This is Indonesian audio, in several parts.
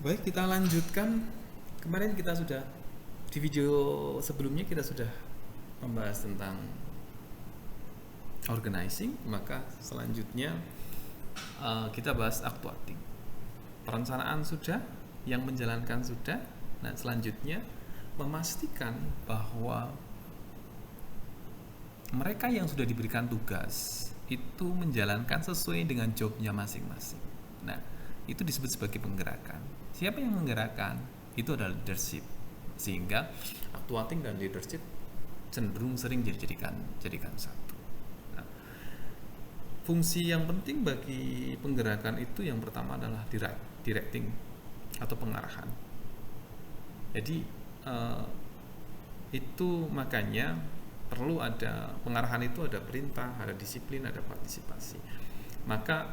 Baik, kita lanjutkan. Kemarin kita sudah di video sebelumnya kita sudah membahas tentang organizing, maka selanjutnya kita bahas actuating. Perencanaan sudah, yang menjalankan sudah. Nah, selanjutnya memastikan bahwa mereka yang sudah diberikan tugas itu menjalankan sesuai dengan jobnya masing-masing. Nah, itu disebut sebagai penggerakan. Siapa yang menggerakkan? Itu adalah leadership. Sehingga actuating dan leadership cenderung sering jadikan satu. Nah, fungsi yang penting bagi penggerakan itu yang pertama adalah directing atau pengarahan. Jadi itu makanya perlu ada pengarahan, itu ada perintah, ada disiplin, ada partisipasi. Maka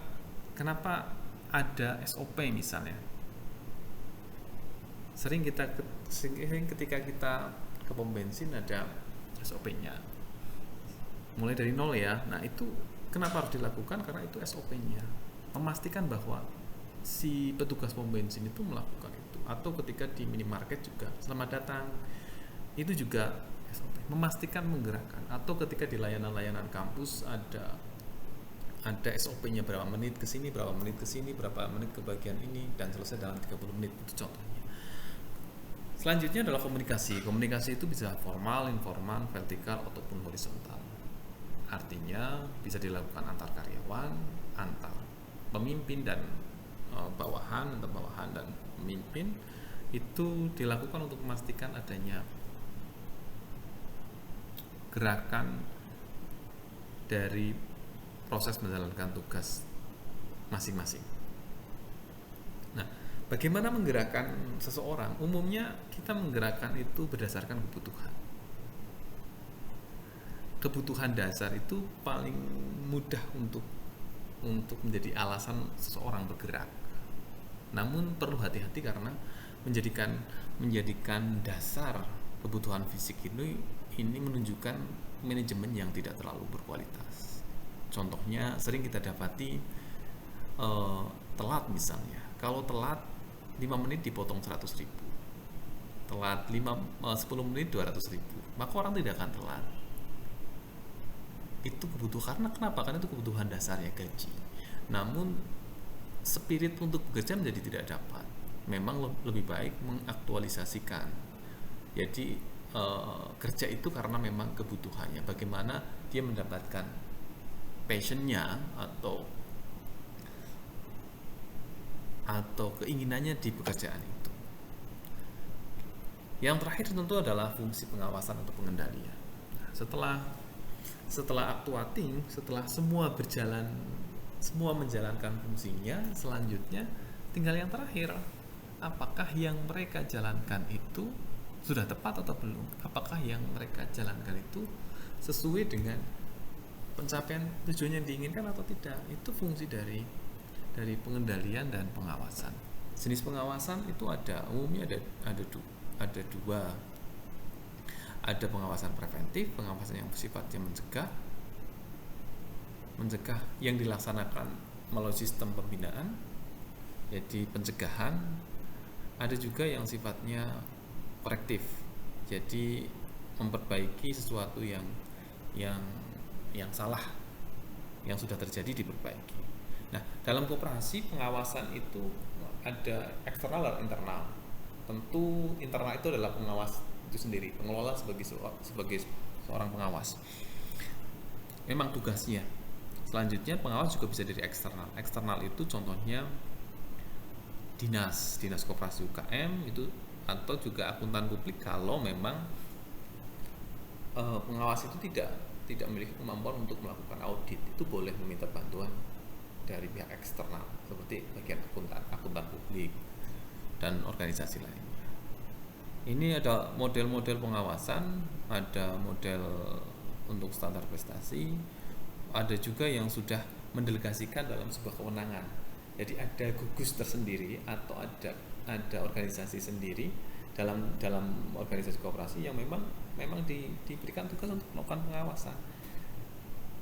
kenapa ada SOP misalnya? Sering ketika kita ke pom bensin ada SOP-nya. Mulai dari nol ya. Nah, itu kenapa harus dilakukan? Karena itu SOP-nya. Memastikan bahwa si petugas pom bensin itu melakukan itu. Atau ketika di minimarket juga, selamat datang. Itu juga SOP. Memastikan menggerakkan. Atau ketika di layanan-layanan kampus ada SOP-nya berapa menit ke sini, berapa menit ke sini, berapa menit ke bagian ini, dan selesai dalam 30 menit. Itu contohnya. Selanjutnya adalah komunikasi. Komunikasi itu bisa formal, informal, vertikal, ataupun horizontal. Artinya bisa dilakukan antar karyawan, antar pemimpin dan bawahan, antar bawahan dan pemimpin. Itu dilakukan untuk memastikan adanya gerakan dari proses menjalankan tugas masing-masing. Nah, bagaimana menggerakkan seseorang? Umumnya kita menggerakkan itu berdasarkan kebutuhan. Kebutuhan dasar itu paling mudah untuk menjadi alasan seseorang bergerak. Namun perlu hati-hati karena menjadikan dasar kebutuhan fisik ini menunjukkan manajemen yang tidak terlalu berkualitas. Contohnya sering kita dapati telat misalnya. Kalau telat 5 menit dipotong 100.000, telat 10 menit 200.000, maka orang tidak akan telat. Itu kebutuhan. Karena kenapa? Karena itu kebutuhan dasarnya gaji. Namun spirit untuk bekerja menjadi tidak dapat. Memang lebih baik mengaktualisasikan. Jadi kerja itu karena memang kebutuhannya. Bagaimana dia mendapatkan passionnya atau keinginannya di pekerjaan itu. Yang terakhir tentu adalah fungsi pengawasan atau pengendalian. Nah, setelah actuating, setelah semua menjalankan fungsinya, selanjutnya tinggal yang terakhir, apakah yang mereka jalankan itu sudah tepat atau belum? Apakah yang mereka jalankan itu sesuai dengan pencapaian tujuan yang diinginkan atau tidak? Itu fungsi dari pengendalian dan pengawasan. Jenis pengawasan itu umumnya ada dua. Ada pengawasan preventif, pengawasan yang sifatnya mencegah yang dilaksanakan melalui sistem pembinaan, jadi pencegahan. Ada juga yang sifatnya korektif, jadi memperbaiki sesuatu yang salah, yang sudah terjadi diperbaiki. Nah, dalam koperasi pengawasan itu ada eksternal dan internal. Tentu internal itu adalah pengawas itu sendiri, pengelola sebagai seorang pengawas. Memang tugasnya. Selanjutnya pengawas juga bisa dari eksternal. Eksternal itu contohnya dinas koperasi UKM itu, atau juga akuntan publik kalau memang pengawas itu tidak memiliki kemampuan untuk melakukan audit, itu boleh meminta bantuan dari pihak eksternal seperti bagian akuntan publik dan organisasi lainnya. Ini ada model-model pengawasan, ada model untuk standar prestasi, ada juga yang sudah mendelegasikan dalam sebuah kewenangan. Jadi ada gugus tersendiri atau ada organisasi sendiri dalam organisasi koperasi yang memang diberikan tugas untuk melakukan pengawasan,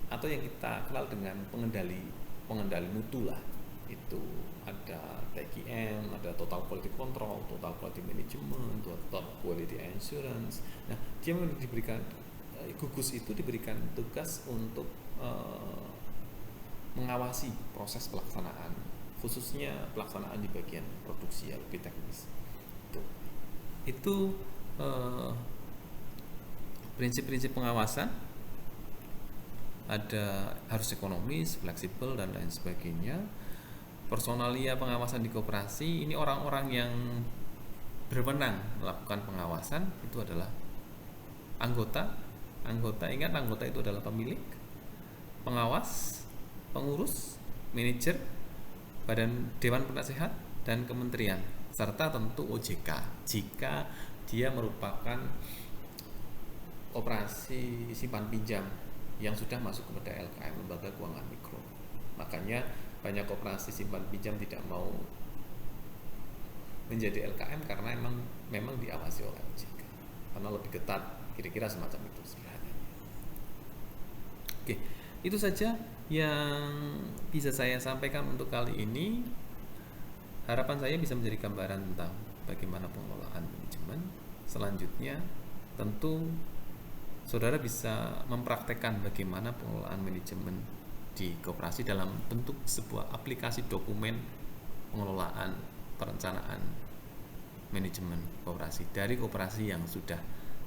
atau yang kita kenal dengan pengendali mutu lah. Itu ada kayak TQM, ada Total Quality Control, Total Quality Management, Total Quality Assurance. Nah, dia diberikan gugus itu diberikan tugas untuk mengawasi proses pelaksanaan, khususnya pelaksanaan di bagian produksi yang lebih teknis. Itu prinsip-prinsip pengawasan. Ada harus ekonomis, fleksibel, dan lain sebagainya. Personalia pengawasan di koperasi, ini orang-orang yang berwenang melakukan pengawasan itu adalah anggota. Ingat, anggota itu adalah pemilik, pengawas, pengurus, manajer, badan dewan penasehat, dan kementerian, serta tentu OJK jika dia merupakan operasi simpan pinjam yang sudah masuk kepada LKM, lembaga keuangan mikro. Makanya banyak operasi simpan pinjam tidak mau menjadi LKM karena memang diawasi oleh OJK, karena lebih ketat, kira-kira semacam itu sebenarnya. Oke, itu saja yang bisa saya sampaikan untuk kali ini. Harapan saya bisa menjadi gambaran tentang bagaimana pengelolaan manajemen. Selanjutnya tentu saudara bisa mempraktekkan bagaimana pengelolaan manajemen di koperasi dalam bentuk sebuah aplikasi dokumen pengelolaan perencanaan manajemen koperasi dari koperasi yang sudah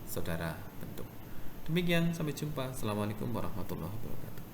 saudara bentuk. Demikian, sampai jumpa. Assalamualaikum warahmatullahi wabarakatuh.